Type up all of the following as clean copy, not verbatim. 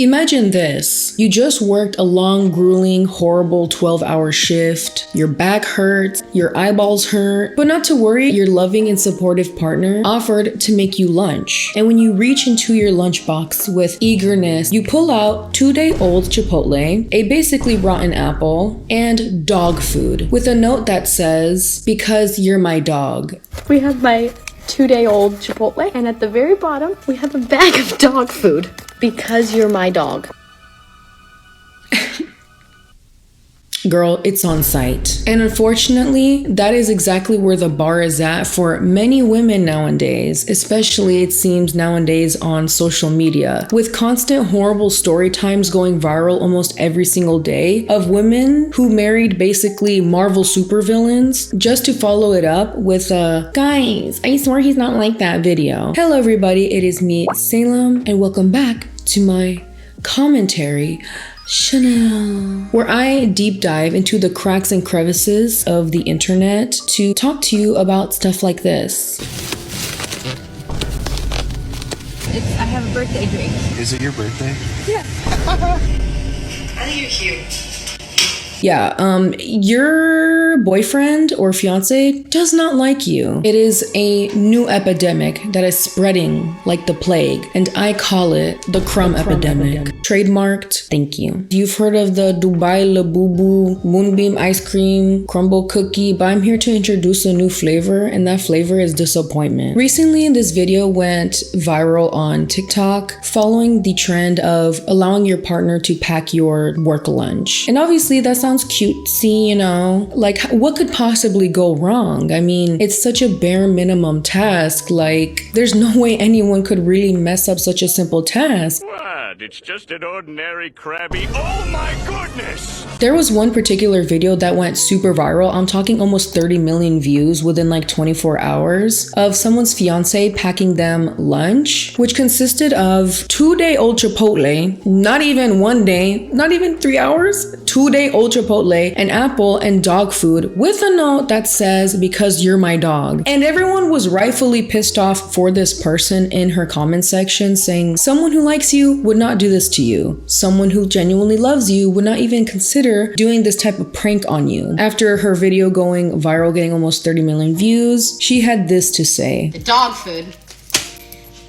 Imagine this. You just worked a long, grueling, horrible 12-hour shift. Your back hurts, your eyeballs hurt, but not to worry, your loving and supportive partner offered to make you lunch. And when you reach into your lunchbox with eagerness, you pull out 2-day-old Chipotle, a basically rotten apple, and dog food with a note that says, "Because you're my dog." We have my 2-day-old Chipotle, and at the very bottom, we have a bag of dog food. Because you're my dog. Girl, it's on site. And unfortunately, that is exactly where the bar is at for many women nowadays, especially it seems nowadays on social media, with constant horrible story times going viral almost every single day of women who married basically Marvel supervillains just to follow it up with a "guys, I swear he's not like that" video. Hello everybody, it is me, Salem, and welcome back to my commentary Chanel, where I deep dive into the cracks and crevices of the internet to talk to you about stuff like this. I have a birthday drink. Is it your birthday? Yeah. I think you're cute. Yeah, your boyfriend or fiance does not like you. It is a new epidemic that is spreading like the plague, and I call it the crumb epidemic. Trademarked, thank you. You've heard of the Dubai Labubu Moonbeam ice cream crumble cookie, but I'm here to introduce a new flavor, and that flavor is disappointment. Recently, this video went viral on TikTok following the trend of allowing your partner to pack your work lunch. And obviously that sounds cutesy, you know, like what could possibly go wrong? I mean, it's such a bare minimum task, like there's no way anyone could really mess up such a simple task. What? It's just an ordinary Krabby. Oh my goodness! There was one particular video that went super viral. I'm talking almost 30 million views within like 24 hours of someone's fiance packing them lunch, which consisted of 2-day-old Chipotle, not even 1 day, not even 3 hours, 2-day-old Chipotle, an apple, and dog food with a note that says, "Because you're my dog." And everyone was rightfully pissed off for this person in her comment section, saying someone who likes you would not do this to you. Someone who genuinely loves you would not even consider doing this type of prank on you. After her video going viral, getting almost 30 million views, she had this to say. The dog food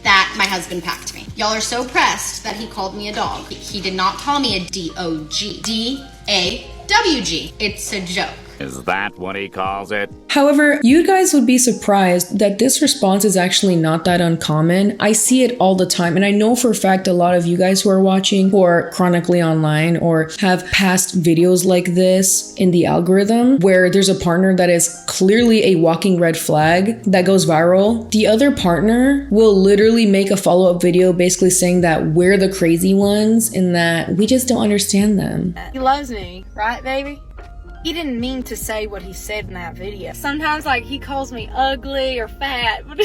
that my husband packed me. Y'all are so pressed that he called me a dog. He did not call me a D-O-G. D-A-W-G. It's a joke. Is that what he calls it? However, you guys would be surprised that this response is actually not that uncommon. I see it all the time, and I know for a fact a lot of you guys who are watching, who are chronically online or have past videos like this in the algorithm where there's a partner that is clearly a walking red flag that goes viral. The other partner will literally make a follow-up video basically saying that we're the crazy ones and that we just don't understand them. He loves me, right, baby? He didn't mean to say what he said in that video. Sometimes, like, he calls me ugly or fat, but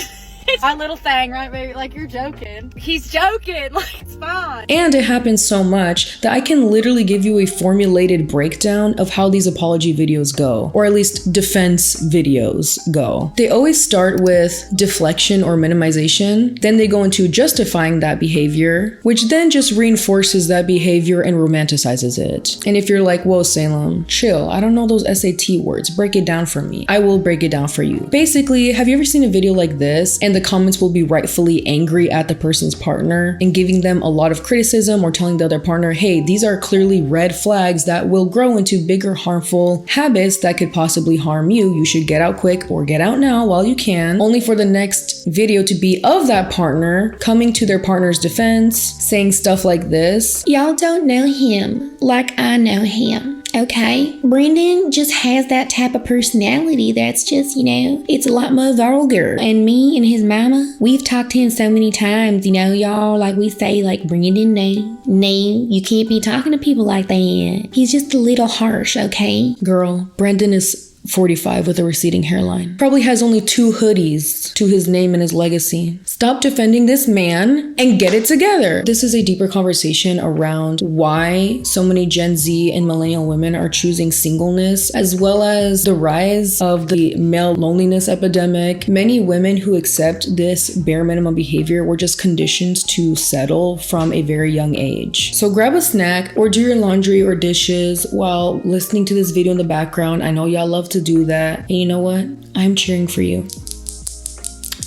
it's my little thing, right, baby? Like, you're joking. He's joking. Like, it's fine. And it happens so much that I can literally give you a formulated breakdown of how these apology videos go, or at least defense videos go. They always start with deflection or minimization, then they go into justifying that behavior, which then just reinforces that behavior and romanticizes it. And if you're like, whoa, Salem, chill, I don't know those SAT words, break it down for me. I will break it down for you. Basically, have you ever seen a video like this and the comments will be rightfully angry at the person's partner and giving them a lot of criticism or telling the other partner, hey, these are clearly red flags that will grow into bigger harmful habits that could possibly harm you. You should get out quick or get out now while you can, only for the next video to be of that partner coming to their partner's defense, saying stuff like this. Y'all don't know him like I know him. Okay, Brendan just has that type of personality that's just, you know, it's a lot more vulgar. And me and his mama, we've talked to him so many times, you know, y'all, like we say, like, Brendan, no, you can't be talking to people like that. He's just a little harsh, okay? Girl, Brendan is 45 with a receding hairline. Probably has only 2 hoodies to his name and his legacy. Stop defending this man and get it together. This is a deeper conversation around why so many Gen Z and millennial women are choosing singleness, as well as the rise of the male loneliness epidemic. Many women who accept this bare minimum behavior were just conditioned to settle from a very young age. So grab a snack or do your laundry or dishes while listening to this video in the background. I know y'all love to do that. And you know what? I'm cheering for you.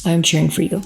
I'm cheering for you.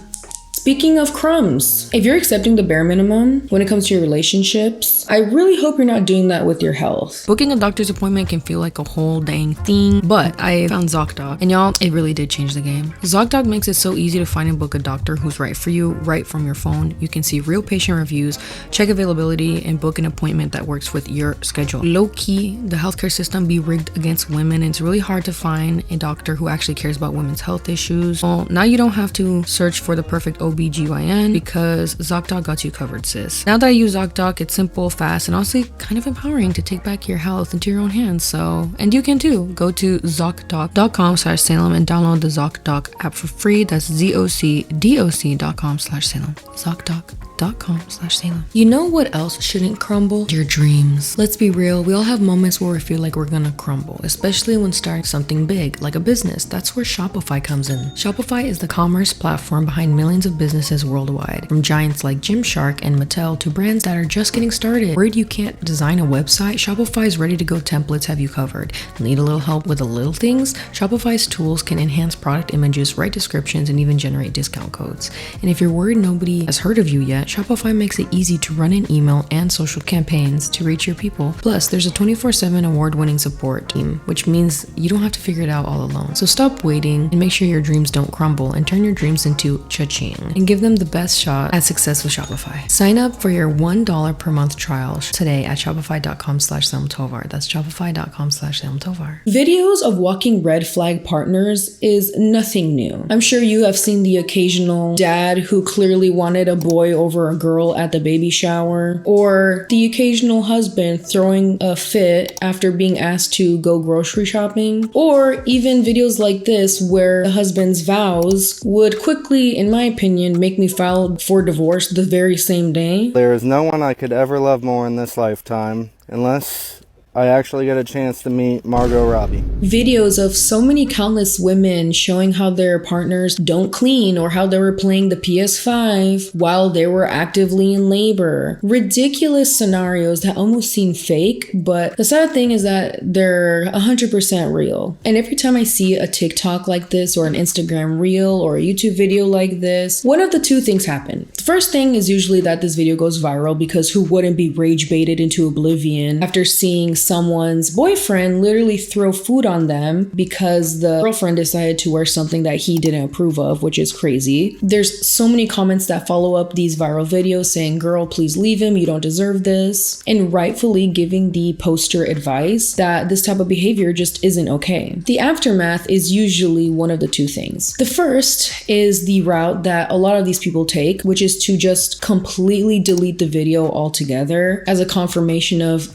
Speaking of crumbs, if you're accepting the bare minimum when it comes to your relationships, I really hope you're not doing that with your health. Booking a doctor's appointment can feel like a whole dang thing, but I found Zocdoc, and y'all, it really did change the game. Zocdoc makes it so easy to find and book a doctor who's right for you right from your phone. You can see real patient reviews, check availability, and book an appointment that works with your schedule. Low-key, the healthcare system be rigged against women, and it's really hard to find a doctor who actually cares about women's health issues. Well, now you don't have to search for the perfect OBGYN because Zocdoc got you covered, sis. Now that I use Zocdoc, it's simple, fast, and honestly kind of empowering to take back your health into your own hands. So, and you can too. Go to Zocdoc.com/Salem and download the Zocdoc app for free. That's ZocDoc.com/Salem. Zocdoc.com/Salem. You know what else shouldn't crumble? Your dreams. Let's be real, we all have moments where we feel like we're gonna crumble, especially when starting something big, like a business. That's where Shopify comes in. Shopify is the commerce platform behind millions of businesses worldwide, from giants like Gymshark and Mattel to brands that are just getting started. Worried you can't design a website? Shopify's ready-to-go templates have you covered. Need a little help with the little things? Shopify's tools can enhance product images, write descriptions, and even generate discount codes. And if you're worried nobody has heard of you yet, Shopify makes it easy to run an email and social campaigns to reach your people. Plus, there's a 24/7 award-winning support team, which means you don't have to figure it out all alone. So stop waiting and make sure your dreams don't crumble and turn your dreams into cha-ching and give them the best shot at success with Shopify. Sign up for your $1 per month trial today at shopify.com/SalemTovar. That's shopify.com/SalemTovar. Videos of walking red flag partners is nothing new. I'm sure you have seen the occasional dad who clearly wanted a boy over a girl at the baby shower, or the occasional husband throwing a fit after being asked to go grocery shopping, or even videos like this where the husband's vows would quickly, in my opinion, make me file for divorce the very same day. There is no one I could ever love more in this lifetime, unless I actually get a chance to meet Margot Robbie. Videos of so many countless women showing how their partners don't clean or how they were playing the PS5 while they were actively in labor. Ridiculous scenarios that almost seem fake, but the sad thing is that they're 100% real. And every time I see a TikTok like this or an Instagram reel or a YouTube video like this, one of the two things happen. The first thing is usually that this video goes viral because who wouldn't be rage baited into oblivion after seeing someone's boyfriend literally throw food on them because the girlfriend decided to wear something that he didn't approve of, which is crazy. There's so many comments that follow up these viral videos saying, "Girl, please leave him, you don't deserve this," and rightfully giving the poster advice that this type of behavior just isn't okay. The aftermath is usually one of the two things. The first is the route that a lot of these people take, which is to just completely delete the video altogether as a confirmation of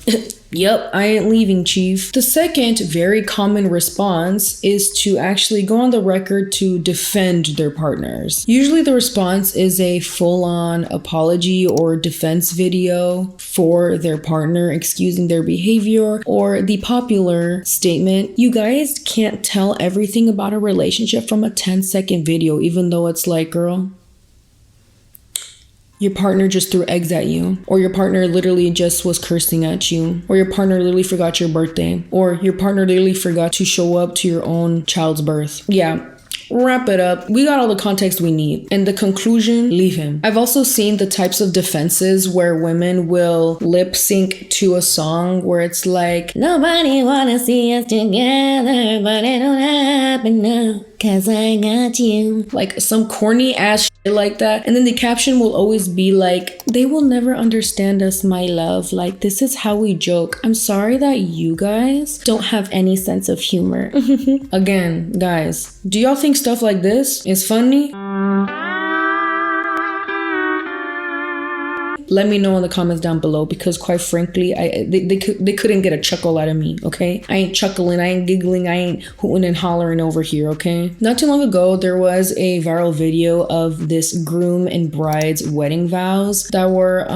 yep, I ain't leaving, chief. The second very common response is to actually go on the record to defend their partners. Usually the response is a full-on apology or defense video for their partner excusing their behavior, or the popular statement, "You guys can't tell everything about a relationship from a 10-second video," even though it's like, girl, your partner just threw eggs at you, or your partner literally just was cursing at you, or your partner literally forgot your birthday, or your partner literally forgot to show up to your own child's birth. Yeah. Wrap it up. We got all the context we need. And the conclusion, leave him. I've also seen the types of defenses where women will lip sync to a song where it's like, "Nobody wanna see us together, but it don't happen now, 'cause I got you." Like some corny ass shit like that. And then the caption will always be like, "They will never understand us, my love. Like, this is how we joke. I'm sorry that you guys don't have any sense of humor." Again, guys, do y'all think stuff like this is funny? let me know in the comments down below, because quite frankly, they couldn't get a chuckle out of me, okay? I ain't chuckling, I ain't giggling, I ain't hooting and hollering over here, okay? Not too long ago, there was a viral video of this groom and bride's wedding vows that were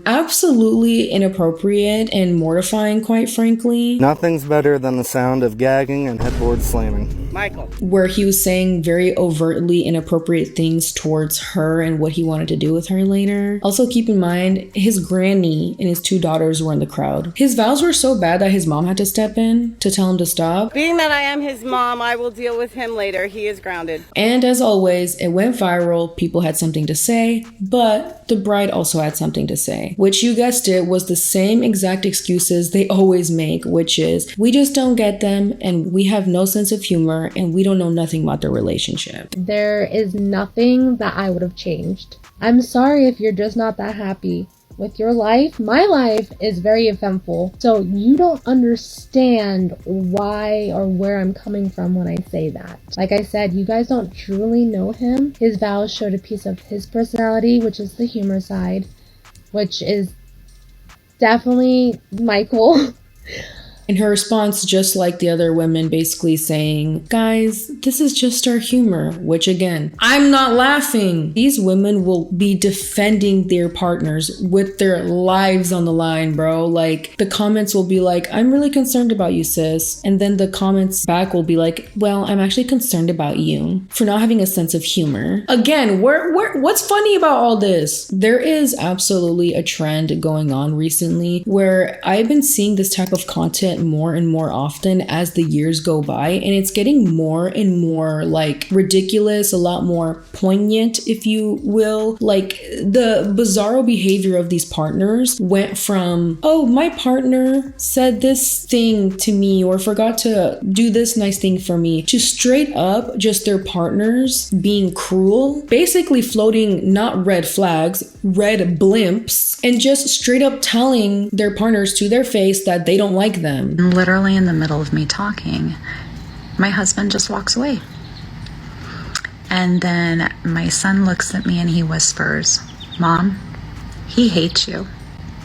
absolutely inappropriate and mortifying, quite frankly. Nothing's better than the sound of gagging and headboard slamming. Michael. Where he was saying very overtly inappropriate things towards her and what he wanted to do with her later. Also, keep in mind, his granny and his 2 daughters were in the crowd. His vows were so bad that his mom had to step in to tell him to stop. Being that I am his mom, I will deal with him later. He is grounded. And as always, it went viral. People had something to say, but the bride also had something to say, which, you guessed it, was the same exact excuses they always make, which is, we just don't get them, and we have no sense of humor, and we don't know nothing about their relationship. There is nothing that I would have changed. I'm sorry if you're just not that happy with your life. My life is very eventful, so you don't understand why or where I'm coming from when I say that. Like I said, you guys don't truly know him. His vows showed a piece of his personality, which is the humor side, which is definitely Michael. And her response, just like the other women, basically saying, guys, this is just our humor, which again, I'm not laughing. These women will be defending their partners with their lives on the line, bro. Like, the comments will be like, I'm really concerned about you, sis. And then the comments back will be like, well, I'm actually concerned about you for not having a sense of humor. Again, what's funny about all this? There is absolutely a trend going on recently where I've been seeing this type of content more and more often as the years go by, and it's getting more and more like ridiculous, a lot more poignant, if you will. Like, the bizarro behavior of these partners went from, oh, my partner said this thing to me or forgot to do this nice thing for me, to straight up just their partners being cruel, basically floating not red flags, red blimps, and just straight up telling their partners to their face that they don't like them. Literally in the middle of me talking, my husband just walks away. And then my son looks at me and he whispers, Mom, he hates you.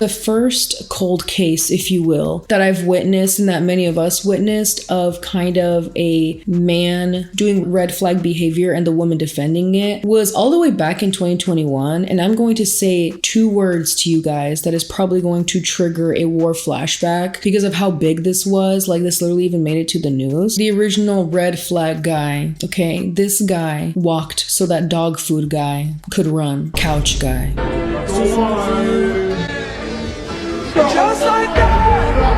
The first cold case, if you will, that I've witnessed and that many of us witnessed of kind of a man doing red flag behavior and the woman defending it was all the way back in 2021. And I'm going to say 2 words to you guys that is probably going to trigger a war flashback because of how big this was. Like, this literally even made it to the news. The original red flag guy. Okay, this guy walked so that dog food guy could run. Couch guy. Just like that!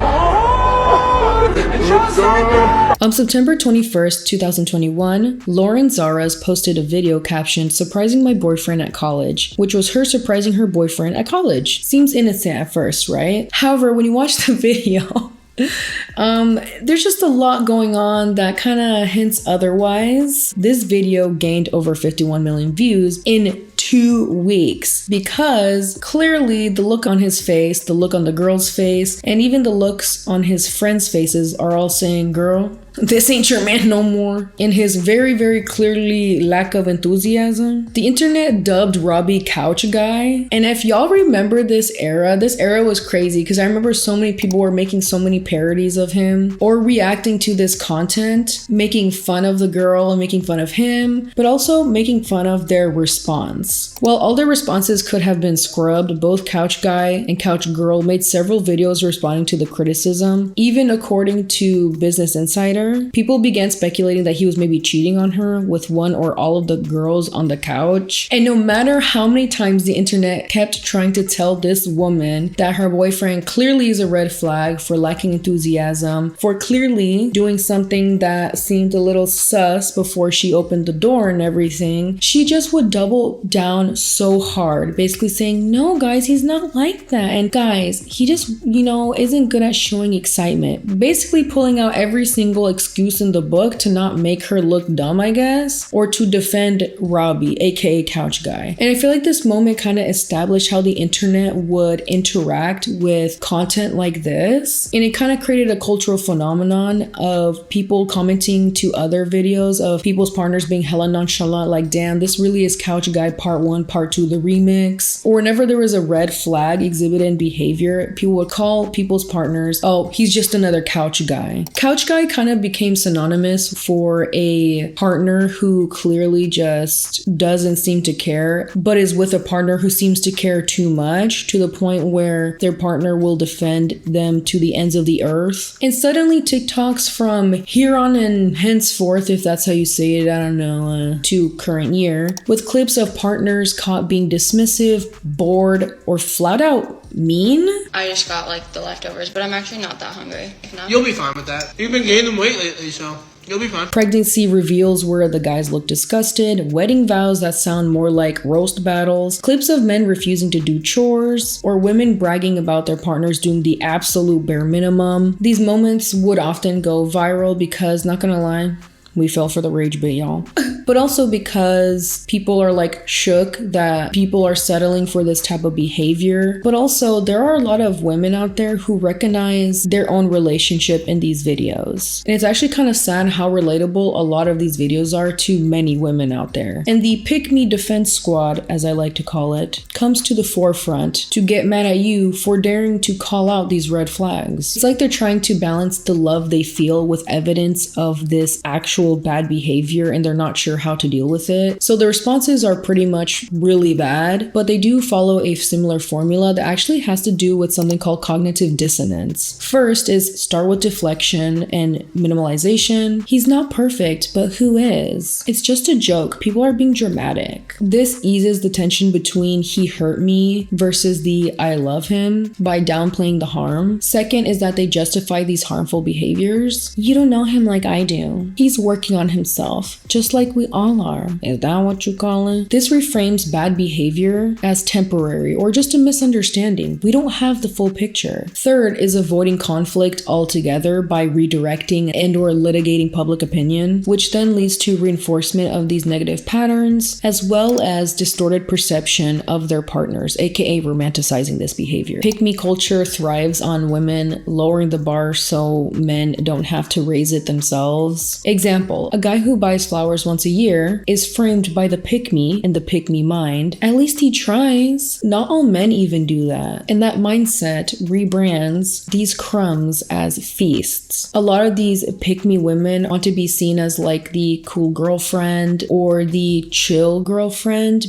Just like that! On September 21st, 2021, Lauren Zaras posted a video captioned, "Surprising my boyfriend at college," which was her surprising her boyfriend at college. Seems innocent at first, right? However, when you watch the video, there's just a lot going on that kind of hints otherwise. This video gained over 51 million views in 2 weeks because clearly the look on his face, the look on the girl's face, and even the looks on his friends' faces are all saying, girl, this ain't your man no more. In his very, very clearly lack of enthusiasm, the internet dubbed Robbie Couch Guy. And if y'all remember this era was crazy because I remember so many people were making so many parodies of him or reacting to this content, making fun of the girl and making fun of him, but also making fun of their response. While all their responses could have been scrubbed, both Couch Guy and Couch Girl made several videos responding to the criticism. Even according to Business Insider, people began speculating that he was maybe cheating on her with one or all of the girls on the couch. And no matter how many times the internet kept trying to tell this woman that her boyfriend clearly is a red flag for lacking enthusiasm, for clearly doing something that seemed a little sus before she opened the door and everything, she just would double down so hard, basically saying, no guys, he's not like that. And guys, he just, isn't good at showing excitement. Basically pulling out every single excuse in the book to not make her look dumb, I guess, or to defend Robbie, aka Couch Guy. And I feel like this moment kind of established how the internet would interact with content like this. And it kind of created a cultural phenomenon of people commenting to other videos of people's partners being hella nonchalant, like, damn, this really is Couch Guy part 1, part 2, the remix. Or whenever there was a red flag exhibited in behavior, people would call people's partners, oh, he's just another couch guy. Couch guy kind of became synonymous for a partner who clearly just doesn't seem to care, but is with a partner who seems to care too much, to the point where their partner will defend them to the ends of the earth. And suddenly TikToks from here on and henceforth, if that's how you say it, I don't know, to current year, with clips of partners caught being dismissive, bored, or flat out mean. I just got like the leftovers, but I'm actually not that hungry. You'll be fine with that. You've been gaining weight lately, so you'll be fine. Pregnancy reveals where the guys look disgusted, wedding vows that sound more like roast battles, clips of men refusing to do chores, or women bragging about their partners doing the absolute bare minimum. These moments would often go viral because, not gonna lie, we fell for the rage bait, y'all. But also because people are like shook that people are settling for this type of behavior. But also there are a lot of women out there who recognize their own relationship in these videos. And it's actually kind of sad how relatable a lot of these videos are to many women out there. And the pick me defense squad, as I like to call it, comes to the forefront to get mad at you for daring to call out these red flags. It's like they're trying to balance the love they feel with evidence of this actual bad behavior, and they're not sure how to deal with it. So the responses are pretty much really bad, but they do follow a similar formula that actually has to do with something called cognitive dissonance. First is start with deflection and minimalization. He's not perfect, but who is? It's just a joke. People are being dramatic. This eases the tension between he hurt me versus the I love him by downplaying the harm. Second is that they justify these harmful behaviors. You don't know him like I do. He's working on himself, just like we all are. Is that what you call it? This reframes bad behavior as temporary or just a misunderstanding. We don't have the full picture. Third is avoiding conflict altogether by redirecting and or litigating public opinion, which then leads to reinforcement of these negative patterns, as well as distorted perception of their partners, aka romanticizing this behavior. Pick me culture thrives on women lowering the bar so men don't have to raise it themselves. Example, a guy who buys flowers once a year is framed by the pick me in the pick me mind. At least he tries. Not all men even do that. And that mindset rebrands these crumbs as feasts. A lot of these pick me women want to be seen as like the cool girlfriend or the chill girlfriend. Do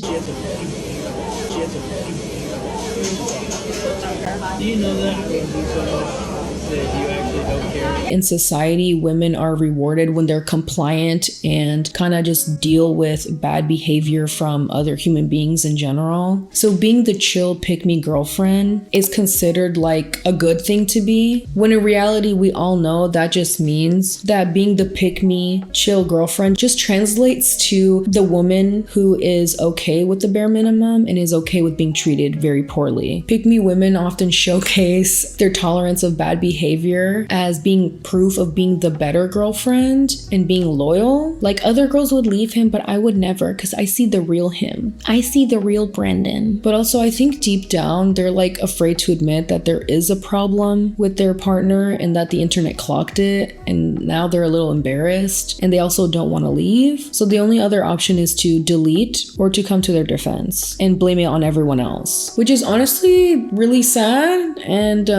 you know that you actually don't care? In society, women are rewarded when they're compliant and kind of just deal with bad behavior from other human beings in general. So being the chill pick-me girlfriend is considered like a good thing to be, when in reality, we all know that just means that being the pick-me chill girlfriend just translates to the woman who is okay with the bare minimum and is okay with being treated very poorly. Pick-me women often showcase their tolerance of bad behavior as being proof of being the better girlfriend and being loyal. Like, other girls would leave him, but I would never, because I see the real him. I see the real Brandon. But also, I think deep down, they're like afraid to admit that there is a problem with their partner and that the internet clocked it, and now they're a little embarrassed, and they also don't want to leave. So the only other option is to delete or to come to their defense and blame it on everyone else, which is honestly really sad. And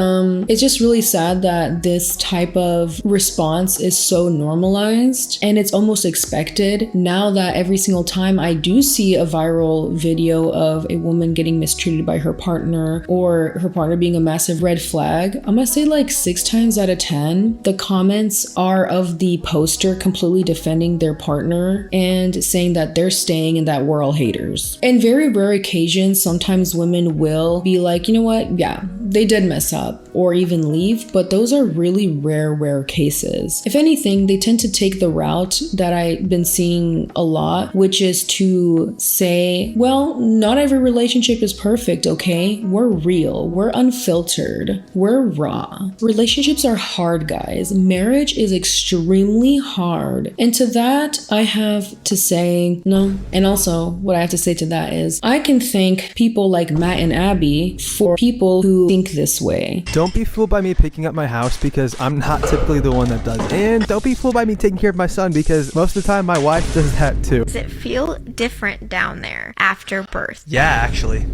it's just really sad that this type of response is so normalized and it's almost expected. Now that every single time I do see a viral video of a woman getting mistreated by her partner or her partner being a massive red flag, I'm gonna say like 6 times out of 10, the comments are of the poster completely defending their partner and saying that they're staying and that we're all haters. In very rare occasions, sometimes women will be like, you know what? Yeah, they did mess up or even leave, but those are really rare cases. If anything, they tend to take the route that I've been seeing a lot, which is to say, well, not every relationship is perfect, okay? We're real, we're unfiltered, we're raw. Relationships are hard, guys. Marriage is extremely hard. And to that, I have to say no. And also, what I have to say to that is, I can thank people like Matt and Abby for people who think this way. Don't be fooled by me picking up my house because I'm not typically the one that does it. And don't be fooled by me taking care of my son because most of the time my wife does that too. Does it feel different down there after birth? Yeah, actually.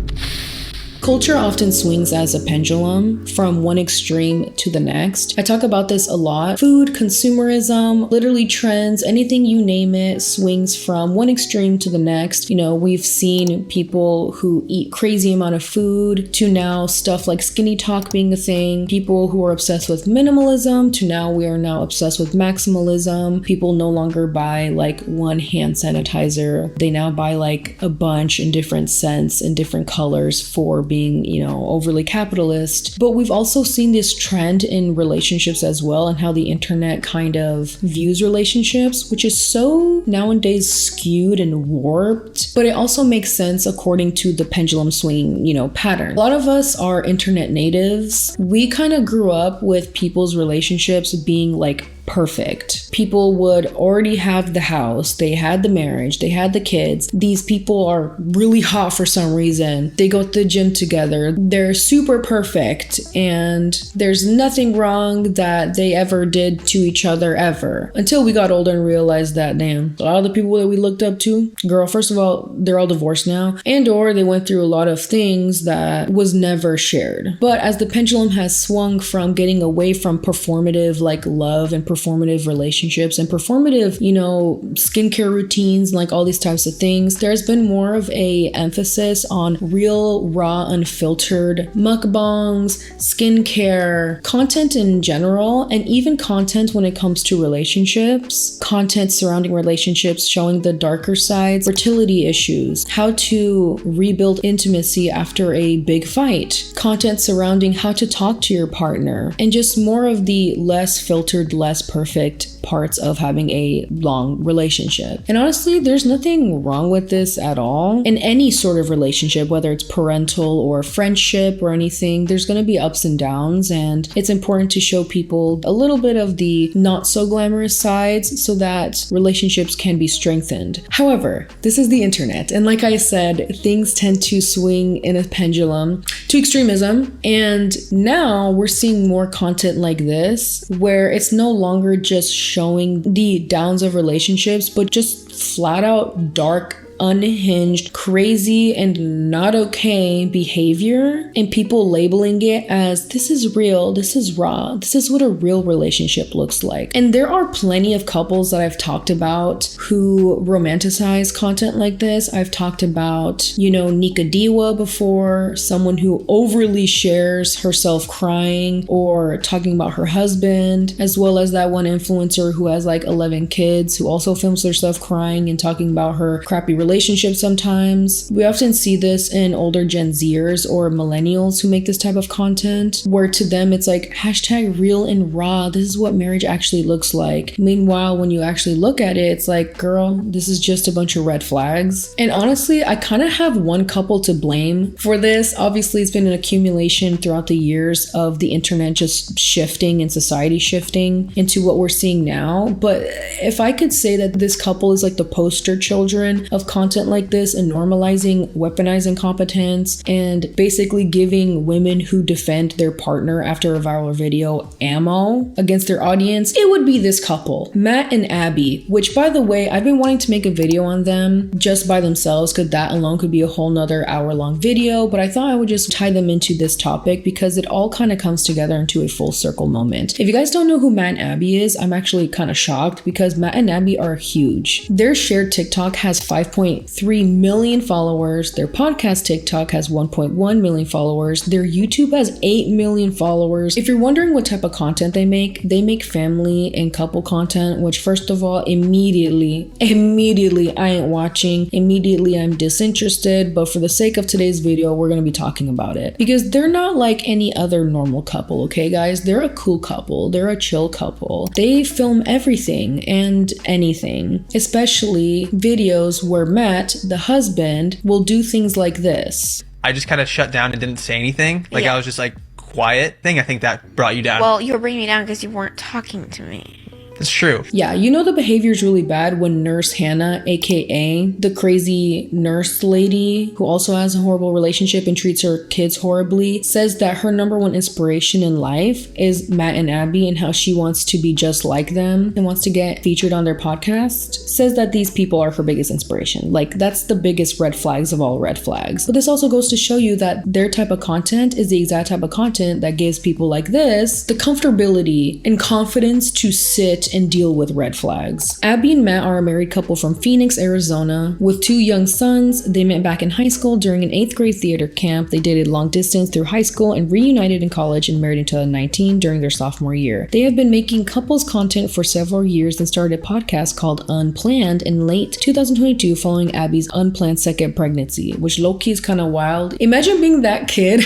Culture often swings as a pendulum from one extreme to the next. I talk about this a lot. Food, consumerism, literally trends, anything you name it swings from one extreme to the next. You know, we've seen people who eat crazy amount of food to now stuff like skinny talk being a thing. People who are obsessed with minimalism to now we are now obsessed with maximalism. People no longer buy like one hand sanitizer. They now buy like a bunch in different scents and different colors for being, you know, overly capitalist. But we've also seen this trend in relationships as well, and how the internet kind of views relationships, which is so nowadays skewed and warped. But it also makes sense according to the pendulum swinging, you know, pattern. A lot of us are internet natives. We kind of grew up with people's relationships being like perfect. People would already have the house, they had the marriage, they had the kids. These people are really hot for some reason. They go to the gym together. They're super perfect and there's nothing wrong that they ever did to each other ever. Until we got older and realized that, damn, a lot of the people that we looked up to, girl, first of all, they're all divorced now, and or they went through a lot of things that was never shared. But as the pendulum has swung from getting away from performative like love and performative relationships and performative, you know, skincare routines, like all these types of things, there's been more of a emphasis on real, raw, unfiltered mukbangs, skincare, content in general, and even content when it comes to relationships, content surrounding relationships, showing the darker sides, fertility issues, how to rebuild intimacy after a big fight, content surrounding how to talk to your partner, and just more of the less filtered, less perfect parts of having a long relationship. And honestly, there's nothing wrong with this at all. In any sort of relationship, whether it's parental or friendship or anything, there's going to be ups and downs, and it's important to show people a little bit of the not so glamorous sides so that relationships can be strengthened. However, this is the internet, and like I said, things tend to swing in a pendulum to extremism, and now we're seeing more content like this where it's no longer just showing the downs of relationships, but just flat out dark, unhinged, crazy, and not okay behavior, and people labeling it as this is real, this is raw, this is what a real relationship looks like. And there are plenty of couples that I've talked about who romanticize content like this. I've talked about, you know, Nika Diwa before, someone who overly shares herself crying or talking about her husband, as well as that one influencer who has like 11 kids who also films herself crying and talking about her crappy relationships sometimes. We often see this in older Gen Zers or millennials who make this type of content, where to them it's like hashtag real and raw, this is what marriage actually looks like. Meanwhile, when you actually look at it, it's like, girl, this is just a bunch of red flags. And honestly, I kind of have one couple to blame for this. Obviously, it's been an accumulation throughout the years of the internet just shifting and society shifting into what we're seeing now. But if I could say that this couple is like the poster children of content like this and normalizing weaponizing competence and basically giving women who defend their partner after a viral video ammo against their audience, it would be this couple, Matt and Abby, which by the way, I've been wanting to make a video on them just by themselves because that alone could be a whole nother hour-long video, but I thought I would just tie them into this topic because it all kind of comes together into a full circle moment. If you guys don't know who Matt and Abby is, I'm actually kind of shocked because Matt and Abby are huge. Their shared TikTok has 5.8 1.3 million followers. Their podcast TikTok has 1.1 million followers. Their YouTube has 8 million followers. If you're wondering what type of content they make family and couple content, which first of all, immediately I ain't watching. Immediately I'm disinterested, but for the sake of today's video, we're gonna be talking about it because they're not like any other normal couple, okay guys? They're a cool couple. They're a chill couple. They film everything and anything, especially videos where Matt, the husband, will do things like this. I just kind of shut down and didn't say anything. Like I was just like quiet thing. I think that brought you down. Well, you were bringing me down because you weren't talking to me. It's true. Yeah, you know the behavior is really bad when Nurse Hannah, aka the crazy nurse lady who also has a horrible relationship and treats her kids horribly, says that her number one inspiration in life is Matt and Abby and how she wants to be just like them and wants to get featured on their podcast. Says that these people are her biggest inspiration. Like, that's the biggest red flags of all red flags. But this also goes to show you that their type of content is the exact type of content that gives people like this the comfortability and confidence to sit and deal with red flags. Abby and Matt are a married couple from Phoenix, Arizona, with 2 young sons. They met back in high school during an 8th grade theater camp. They dated long distance through high school and reunited in college and married in 2019 during their sophomore year. They have been making couples content for several years and started a podcast called Unplanned in late 2022 following Abby's unplanned second pregnancy, which low-key is kind of wild. Imagine being that kid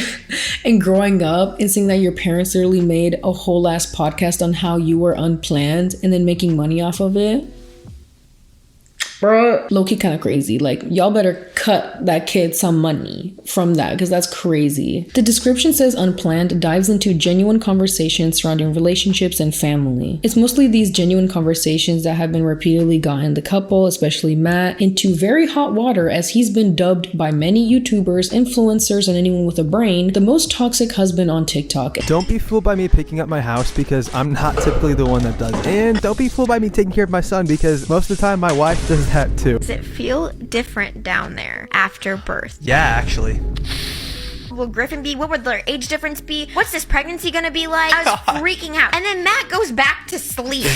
and growing up and seeing that your parents literally made a whole ass podcast on how you were unplanned and then making money off of it. Bro, low-key kind of crazy. Like, y'all better cut that kid some money from that because that's crazy. The description says Unplanned dives into genuine conversations surrounding relationships and family. It's mostly these genuine conversations that have been repeatedly gotten the couple, especially Matt, into very hot water as he's been dubbed by many YouTubers, influencers, and anyone with a brain the most toxic husband on TikTok. Don't be fooled by me picking up my house because I'm not typically the one that does it. And don't be fooled by me taking care of my son because most of the time my wife does that too. Does it feel different down there after birth? Yeah, actually. Will Griffin be? What would their age difference be? What's this pregnancy gonna be like? I was freaking out. And then Matt goes back to sleep.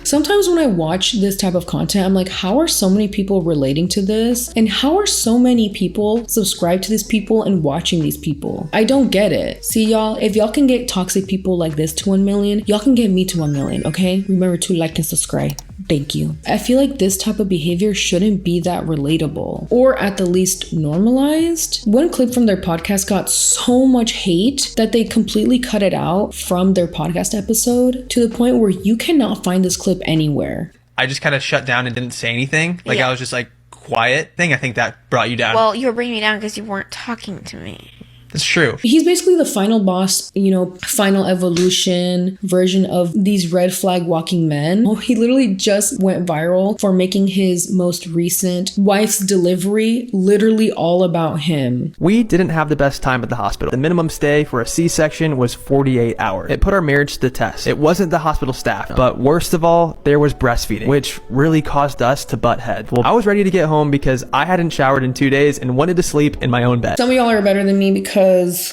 Sometimes when I watch this type of content, I'm like, how are so many people relating to this? And how are so many people subscribed to these people and watching these people? I don't get it. See, y'all, if y'all can get toxic people like this to 1 million, y'all can get me to 1 million, okay? Remember to like and subscribe. Thank you. I feel like this type of behavior shouldn't be that relatable, or at the least normalized. One clip from their podcast got so much hate that they completely cut it out from their podcast episode to the point where you cannot find this clip anywhere. I just kind of shut down and didn't say anything. Like I was just like quiet thing. I think that brought you down. Well, you were bringing me down because you weren't talking to me. It's true. He's basically the final boss, you know, final evolution version of these red flag walking men. He literally just went viral for making his most recent wife's delivery literally all about him. We didn't have the best time at the hospital. The minimum stay for a C-section was 48 hours. It put our marriage to the test. It wasn't the hospital staff, but worst of all, there was breastfeeding, which really caused us to butt heads. Well, I was ready to get home because I hadn't showered in 2 days and wanted to sleep in my own bed. Some of y'all are better than me because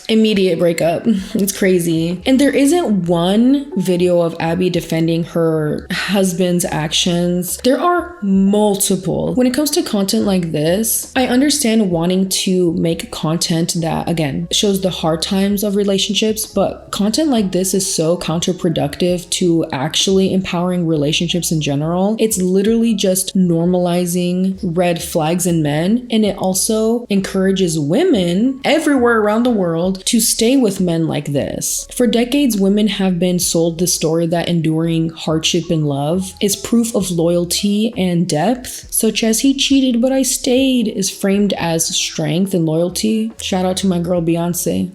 immediate breakup. It's crazy. And there isn't one video of Abby defending her husband's actions. There are multiple. When it comes to content like this, I understand wanting to make content that, again, shows the hard times of relationships, but content like this is so counterproductive to actually empowering relationships in general. It's literally just normalizing red flags in men, and it also encourages women everywhere around the world to stay with men like this. For decades, women have been sold the story that enduring hardship in love is proof of loyalty and depth, such as "he cheated but I stayed" is framed as strength and loyalty. Shout out to my girl Beyonce.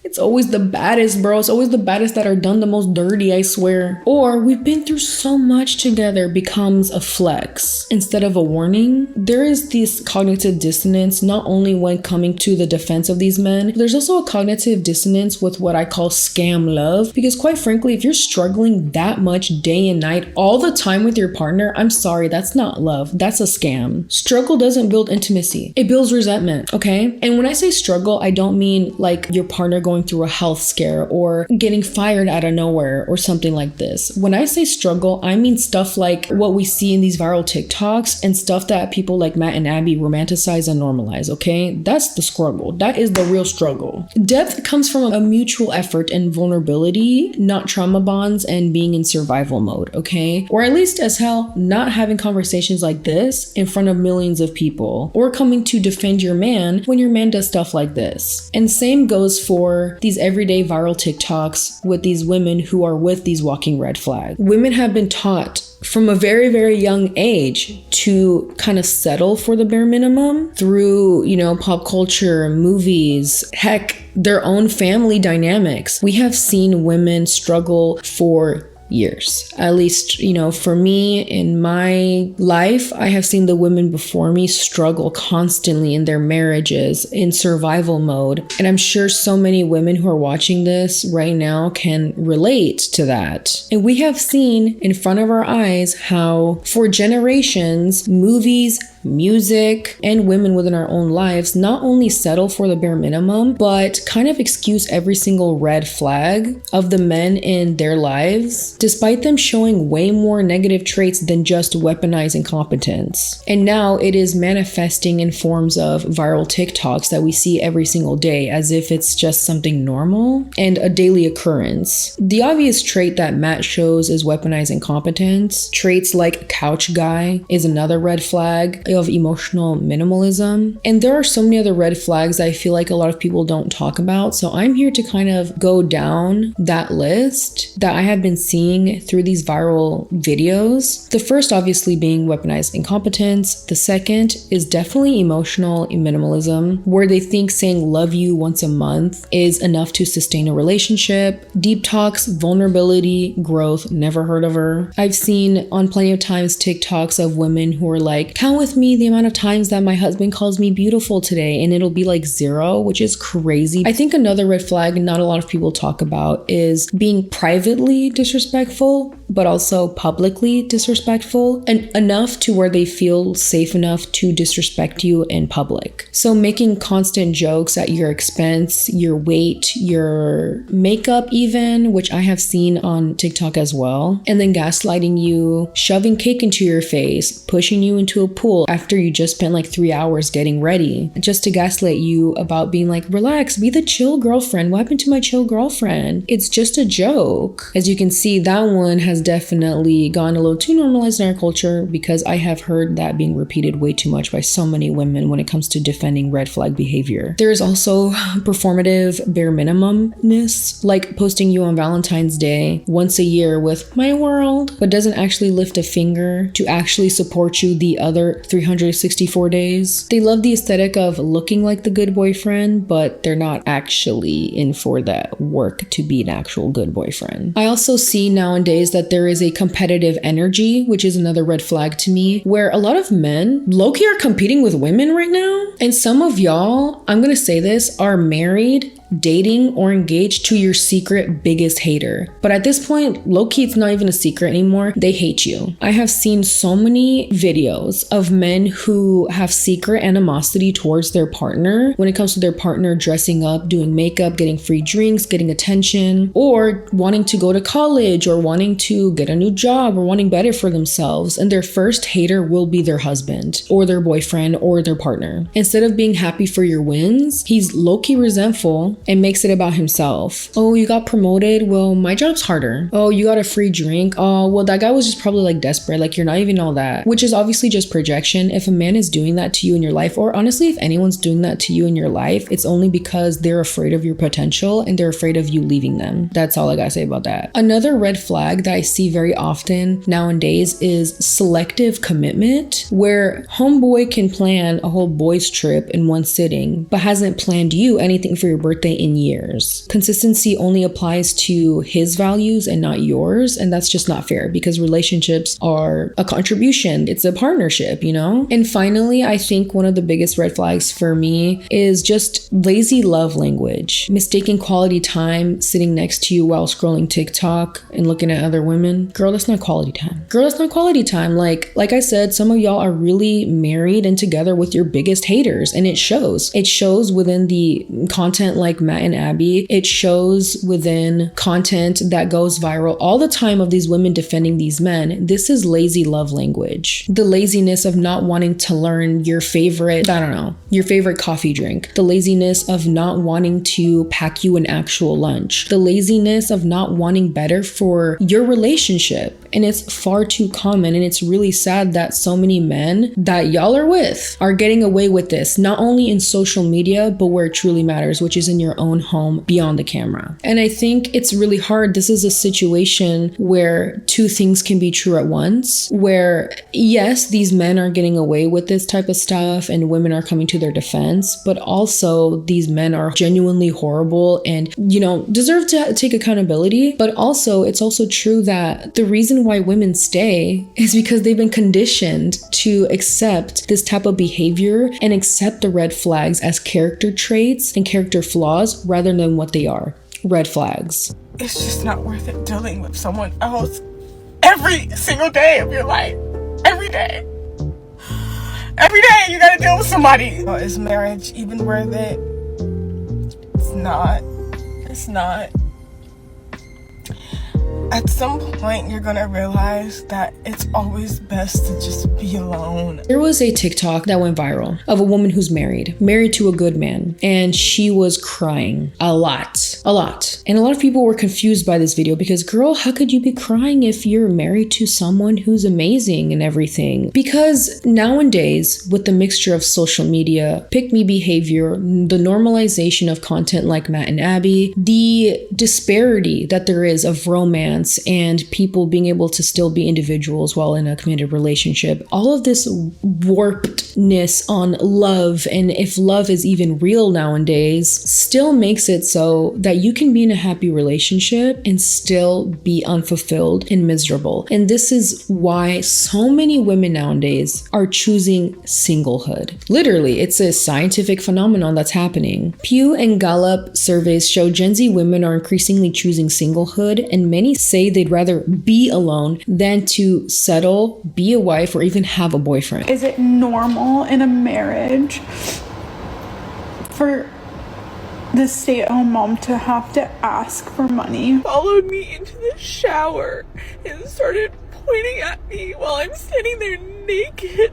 It's always the baddest, bro. It's always the baddest that are done the most dirty, I swear. Or "we've been through so much together" becomes a flex instead of a warning. There is this cognitive dissonance not only when coming to the defense of these men, there's also a cognitive dissonance with what I call scam love. Because quite frankly, if you're struggling that much day and night all the time with your partner, I'm sorry, that's not love. That's a scam. Struggle doesn't build intimacy. It builds resentment, okay? And when I say struggle, I don't mean like your partner going through a health scare or getting fired out of nowhere or something like this. When I say struggle, I mean stuff like what we see in these viral TikToks and stuff that people like Matt and Abby romanticize and normalize, okay? That's the struggle. That is the real struggle. Depth comes from a mutual effort and vulnerability, not trauma bonds and being in survival mode, okay? Or at least as hell, not having conversations like this in front of millions of people, or coming to defend your man when your man does stuff like this. And same goes for these everyday viral TikToks with these women who are with these walking red flags. Women have been taught from a very, very young age to kind of settle for the bare minimum through, pop culture, movies, heck, their own family dynamics. We have seen women struggle for years. At least, for me in my life, I have seen the women before me struggle constantly in their marriages in survival mode. And I'm sure so many women who are watching this right now can relate to that. And we have seen in front of our eyes how for generations, movies, music, and women within our own lives not only settle for the bare minimum, but kind of excuse every single red flag of the men in their lives, despite them showing way more negative traits than just weaponizing competence. And now it is manifesting in forms of viral TikToks that we see every single day as if it's just something normal and a daily occurrence. The obvious trait that Matt shows is weaponizing competence. Traits like couch guy is another red flag of emotional minimalism. And there are so many other red flags I feel like a lot of people don't talk about. So I'm here to kind of go down that list that I have been seeing through these viral videos. The first obviously being weaponized incompetence. The second is definitely emotional minimalism, where they think saying love you once a month is enough to sustain a relationship. Deep talks, vulnerability, growth, never heard of her. I've seen on plenty of times TikToks of women who are like, count with me the amount of times that my husband calls me beautiful today, and it'll be like 0, which is crazy. I think another red flag not a lot of people talk about is being privately disrespectful, but also publicly disrespectful, and enough to where they feel safe enough to disrespect you in public. So making constant jokes at your expense, your weight, your makeup even, which I have seen on TikTok as well, and then gaslighting you, shoving cake into your face, pushing you into a pool after you just spent like 3 hours getting ready, just to gaslight you about being like, relax, be the chill girlfriend. What happened to my chill girlfriend? It's just a joke. As you can see, that one has definitely gone a little too normalized in our culture, because I have heard that being repeated way too much by so many women when it comes to defending red flag behavior. There is also performative bare minimumness, like posting you on Valentine's Day once a year with my world, but doesn't actually lift a finger to actually support you the other 364 days. They love the aesthetic of looking like the good boyfriend, but they're not actually in for that work to be an actual good boyfriend. I also see nowadays that there is a competitive energy, which is another red flag to me, where a lot of men low-key are competing with women right now. And some of y'all, I'm gonna say this, are married, dating, or engaged to your secret biggest hater. But at this point, low-key, it's not even a secret anymore. They hate you. I have seen so many videos of men who have secret animosity towards their partner when it comes to their partner dressing up, doing makeup, getting free drinks, getting attention, or wanting to go to college, or wanting to get a new job, or wanting better for themselves. And their first hater will be their husband or their boyfriend or their partner. Instead of being happy for your wins, he's low-key resentful and makes it about himself. Oh, you got promoted? Well, my job's harder. Oh, you got a free drink? Oh, well, that guy was just probably like desperate. Like, you're not even all that. Which is obviously just projection. If a man is doing that to you in your life, or honestly, if anyone's doing that to you in your life, it's only because they're afraid of your potential and they're afraid of you leaving them. That's all I gotta say about that. Another red flag that I see very often nowadays is selective commitment, where homeboy can plan a whole boys trip in one sitting, but hasn't planned you anything for your birthday in years. Consistency only applies to his values and not yours, and that's just not fair, because relationships are a contribution. It's a partnership, you know? And finally, I think one of the biggest red flags for me is just lazy love language. Mistaking quality time sitting next to you while scrolling TikTok and looking at other women. Girl, that's not quality time. Girl, that's not quality time. Like I said, some of y'all are really married and together with your biggest haters, and it shows. It shows within the content like like Matt and Abby, it shows within content that goes viral all the time of these women defending these men. This is lazy love language. The laziness of not wanting to learn your favorite, I don't know, your favorite coffee drink. The laziness of not wanting to pack you an actual lunch. The laziness of not wanting better for your relationship. And it's far too common, and it's really sad that so many men that y'all are with are getting away with this, not only in social media, but where it truly matters, which is in your own home beyond the camera. And I think it's really hard. This is a situation where two things can be true at once, where yes, these men are getting away with this type of stuff and women are coming to their defense, but also these men are genuinely horrible and, deserve to take accountability. But also, it's also true that the reason why women stay is because they've been conditioned to accept this type of behavior and accept the red flags as character traits and character flaws rather than what they are. Red flags. It's just not worth it dealing with someone else every single day of your life. Every day. Every day you gotta deal with somebody. Is marriage even worth it? It's not. It's not. At some point, you're gonna realize that it's always best to just be alone. There was a TikTok that went viral of a woman who's married to a good man, and she was crying a lot. And a lot of people were confused by this video because, girl, how could you be crying if you're married to someone who's amazing and everything? Because nowadays, with the mixture of social media, pick-me behavior, the normalization of content like Matt and Abby, the disparity that there is of romance and people being able to still be individuals while in a committed relationship, all of this warpedness on love, and if love is even real nowadays, still makes it so that you can be in a happy relationship and still be unfulfilled and miserable. And this is why so many women nowadays are choosing singlehood. Literally, it's a scientific phenomenon that's happening. Pew and Gallup surveys show Gen Z women are increasingly choosing singlehood, and many say they'd rather be alone than to settle, be a wife, or even have a boyfriend. Is it normal in a marriage for the stay-at-home mom to have to ask for money? Followed me into the shower and started pointing at me while I'm standing there naked,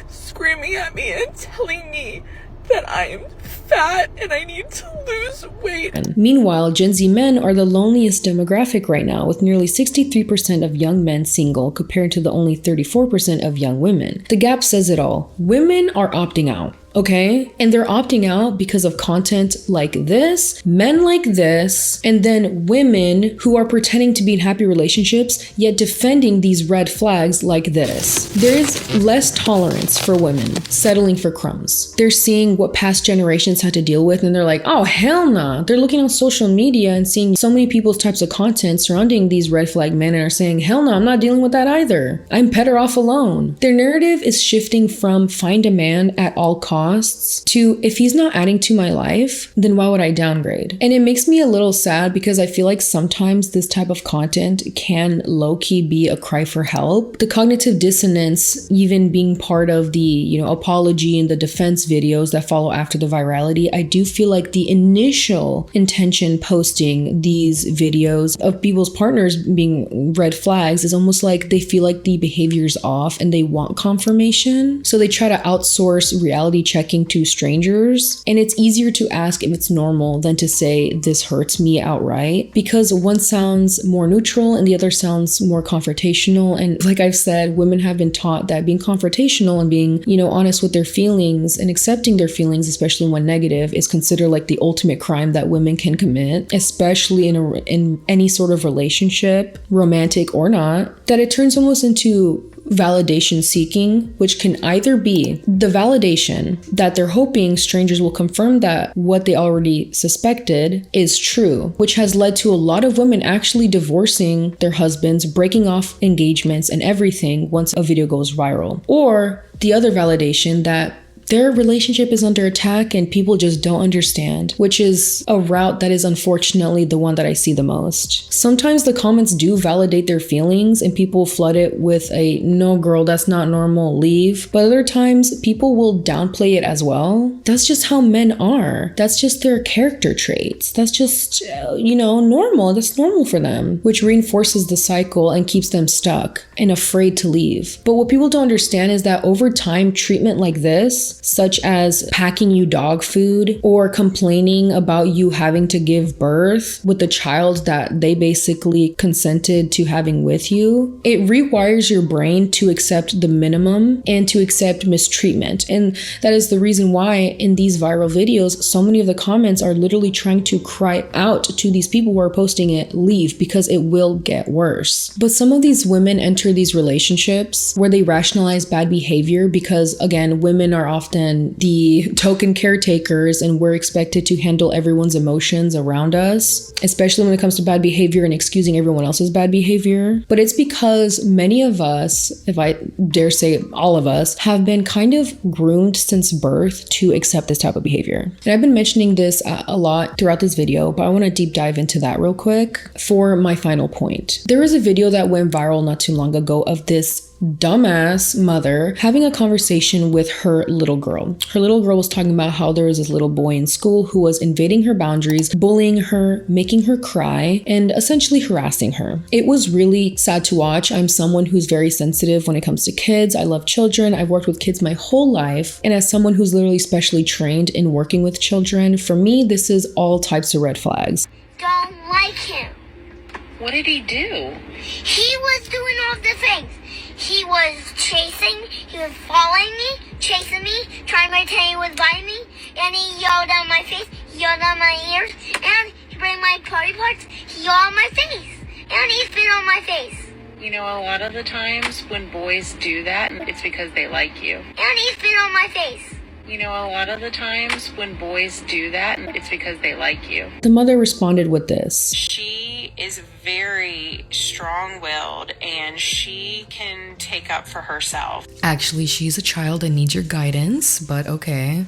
screaming at me and telling me that I am fat and I need to lose weight. Meanwhile, Gen Z men are the loneliest demographic right now, with nearly 63% of young men single compared to the only 34% of young women. The gap says it all. Women are opting out. Okay? And they're opting out because of content like this, men like this, and then women who are pretending to be in happy relationships, yet defending these red flags like this. There is less tolerance for women settling for crumbs. They're seeing what past generations had to deal with, and they're like, oh, hell nah. They're looking on social media and seeing so many people's types of content surrounding these red flag men and are saying, hell no, I'm not dealing with that either. I'm better off alone. Their narrative is shifting from find a man at all costs to if he's not adding to my life, then why would I downgrade? And it makes me a little sad because I feel like sometimes this type of content can low-key be a cry for help. The cognitive dissonance even being part of the, apology and the defense videos that follow after the virality, I do feel like the initial intention posting these videos of people's partners being red flags is almost like they feel like the behavior's off and they want confirmation. So they try to outsource reality checking to strangers, and it's easier to ask if it's normal than to say this hurts me outright, because one sounds more neutral and the other sounds more confrontational. And like I've said, women have been taught that being confrontational and being, honest with their feelings and accepting their feelings, especially when negative, is considered like the ultimate crime that women can commit, especially in any sort of relationship, romantic or not, that it turns almost into validation seeking, which can either be the validation that they're hoping strangers will confirm that what they already suspected is true, which has led to a lot of women actually divorcing their husbands, breaking off engagements and everything once a video goes viral. Or the other validation that Their relationship is under attack and people just don't understand, which is a route that is unfortunately the one that I see the most. Sometimes the comments do validate their feelings and people flood it with a "no girl, that's not normal, leave." But other times people will downplay it as well. That's just how men are. That's just their character traits. That's just, normal. That's normal for them, which reinforces the cycle and keeps them stuck and afraid to leave. But what people don't understand is that over time, treatment like this, such as packing you dog food or complaining about you having to give birth with the child that they basically consented to having with you, it rewires your brain to accept the minimum and to accept mistreatment. And that is the reason why in these viral videos, so many of the comments are literally trying to cry out to these people who are posting it, leave, because it will get worse. But some of these women enter these relationships where they rationalize bad behavior because, again, women are often the token caretakers and we're expected to handle everyone's emotions around us, especially when it comes to bad behavior and excusing everyone else's bad behavior. But it's because many of us, if I dare say all of us, have been kind of groomed since birth to accept this type of behavior. And I've been mentioning this a lot throughout this video, but I want to deep dive into that real quick for my final point. There was a video that went viral not too long ago of this dumbass mother having a conversation with her little girl. Her little girl was talking about how there was this little boy in school who was invading her boundaries, bullying her, making her cry, and essentially harassing her. It was really sad to watch. I'm someone who's very sensitive when it comes to kids. I love children. I've worked with kids my whole life. And as someone who's literally specially trained in working with children, for me, this is all types of red flags. Don't like him. What did he do? He was doing all the things. He was chasing, he was following me, chasing me, trying to pretend he was biting me, and he yelled at my face, he yelled at my ears, and he bring my body parts, he yelled at my face, and he spit on my face. You know, a lot of the times when boys do that, it's because they like you. And he spit on my face. You know, a lot of the times when boys do that, it's because they like you. The mother responded with this. She is very strong-willed and she can take up for herself. Actually, she's a child and needs your guidance, but okay.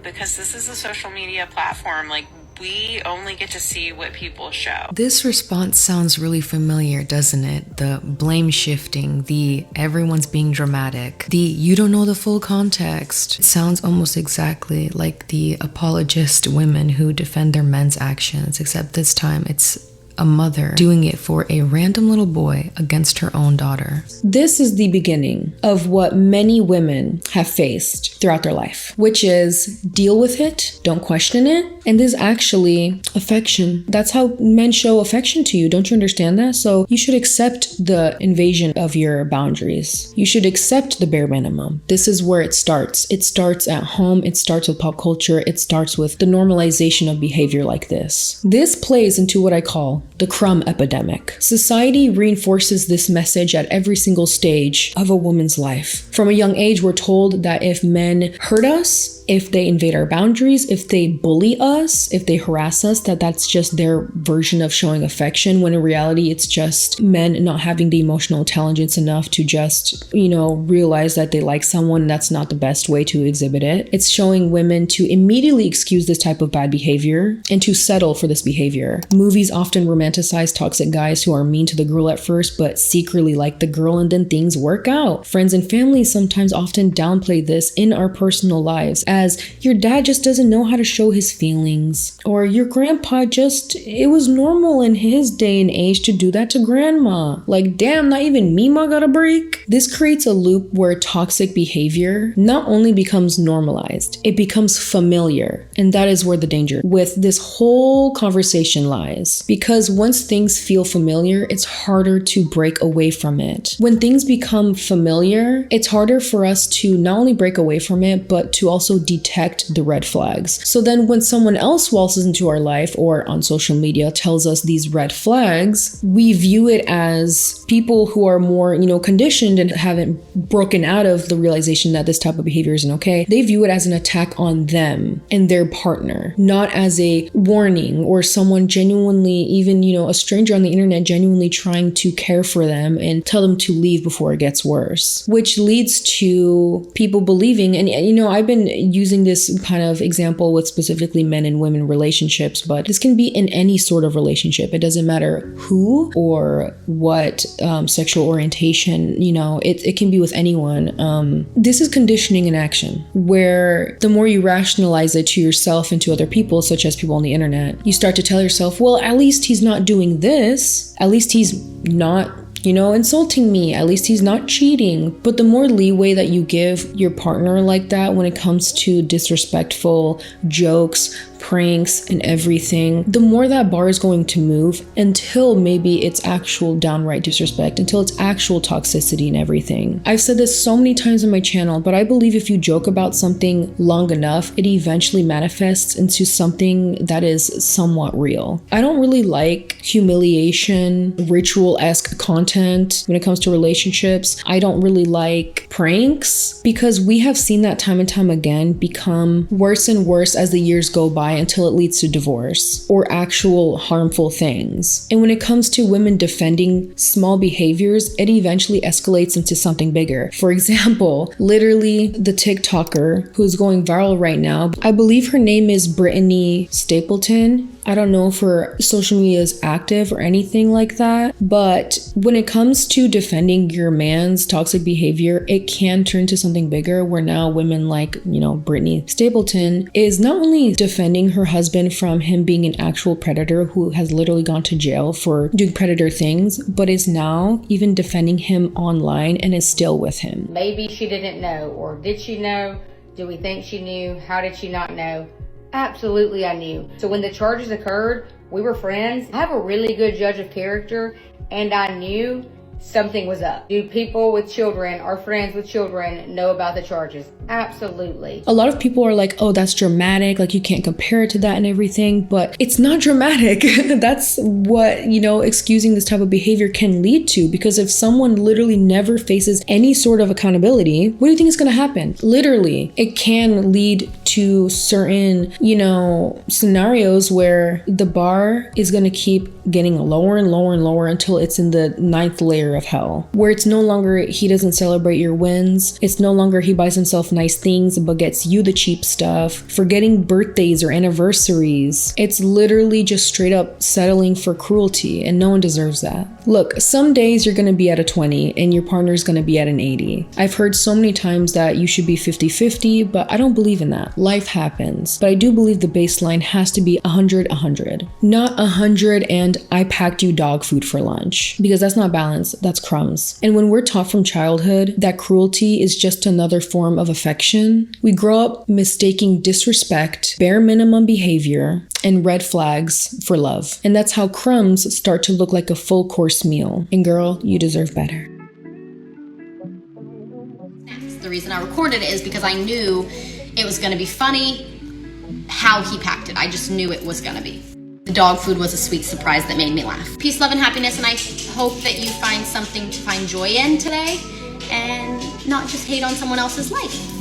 Because this is a social media platform, like, we only get to see what people show. This response sounds really familiar, doesn't it? The blame shifting, the everyone's being dramatic, the you don't know the full context. It sounds almost exactly like the apologist women who defend their men's actions, except this time it's a mother doing it for a random little boy against her own daughter. This is the beginning of what many women have faced throughout their life, which is deal with it, don't question it, and this is actually affection. That's how men show affection to you. Don't you understand that? So you should accept the invasion of your boundaries. You should accept the bare minimum. This is where it starts. It starts at home. It starts with pop culture. It starts with the normalization of behavior like this. This plays into what I call the crumb epidemic. Society reinforces this message at every single stage of a woman's life. From a young age, we're told that if men hurt us, if they invade our boundaries, if they bully us, if they harass us, that's just their version of showing affection, when in reality, it's just men not having the emotional intelligence enough to just, realize that they like someone. That's not the best way to exhibit it. It's showing women to immediately excuse this type of bad behavior and to settle for this behavior. Movies often romanticize toxic guys who are mean to the girl at first, but secretly like the girl, and then things work out. Friends and family sometimes often downplay this in our personal lives, as your dad just doesn't know how to show his feelings, or your grandpa it was normal in his day and age to do that to grandma. Like, damn, not even Mima got a break. This creates a loop where toxic behavior not only becomes normalized, it becomes familiar. And that is where the danger with this whole conversation lies. Because once things feel familiar, it's harder to break away from it. When things become familiar, it's harder for us to not only break away from it, but to also detect the red flags. So then when someone else waltzes into our life or on social media tells us these red flags, we view it as people who are more, conditioned and haven't broken out of the realization that this type of behavior isn't okay. They view it as an attack on them and their partner, not as a warning or someone genuinely, even, a stranger on the internet genuinely trying to care for them and tell them to leave before it gets worse, which leads to people believing, and I've been using this kind of example with specifically men and women relationships, but this can be in any sort of relationship. It doesn't matter who or what sexual orientation, it can be with anyone. This is conditioning in action, where the more you rationalize it to yourself and to other people, such as people on the internet, you start to tell yourself, well, at least he's not doing this. At least he's not insulting me. At least he's not cheating. But the more leeway that you give your partner like that when it comes to disrespectful jokes, pranks, and everything, the more that bar is going to move until maybe it's actual downright disrespect, until it's actual toxicity and everything. I've said this so many times on my channel, but I believe if you joke about something long enough, it eventually manifests into something that is somewhat real. I don't really like humiliation, ritual-esque content when it comes to relationships. I don't really like pranks because we have seen that time and time again become worse and worse as the years go by until it leads to divorce or actual harmful things. And when it comes to women defending small behaviors, it eventually escalates into something bigger. For example, literally the TikToker who's going viral right now, I believe her name is Brittany Stapleton. I don't know if her social media is active or anything like that, but when it comes to defending your man's toxic behavior, it can turn to something bigger where now women like, Brittany Stapleton is not only defending her husband from him being an actual predator who has literally gone to jail for doing predator things, but is now even defending him online and is still with him. Maybe she didn't know, or did she know? Do we think she knew? How did she not know? Absolutely, I knew. So when the charges occurred, we were friends. I have a really good judge of character, and I knew something was up. Do people with children or friends with children know about the charges? Absolutely. A lot of people are like, oh, that's dramatic. Like, you can't compare it to that and everything, but it's not dramatic. That's what, excusing this type of behavior can lead to, because if someone literally never faces any sort of accountability, what do you think is going to happen? Literally, it can lead to certain, scenarios where the bar is going to keep getting lower and lower and lower until it's in the 9th layer of hell, where it's no longer he doesn't celebrate your wins. It's no longer he buys himself nice things but gets you the cheap stuff, forgetting birthdays or anniversaries. It's literally just straight up settling for cruelty, and no one deserves that. Look, some days you're going to be at a 20 and your partner's going to be at an 80. I've heard so many times that you should be 50-50, but I don't believe in that. Life happens, but I do believe the baseline has to be 100-100, not 100 and I packed you dog food for lunch, because that's not balance, that's crumbs. And when we're taught from childhood that cruelty is just another form of affection, we grow up mistaking disrespect, bare minimum behavior, and red flags for love. And that's how crumbs start to look like a full course meal. And girl, you deserve better. The reason I recorded it is because I knew it was going to be funny how he packed it. I just knew it was going to be. The dog food was a sweet surprise that made me laugh. Peace, love, and happiness, and I hope that you find something to find joy in today and not just hate on someone else's life.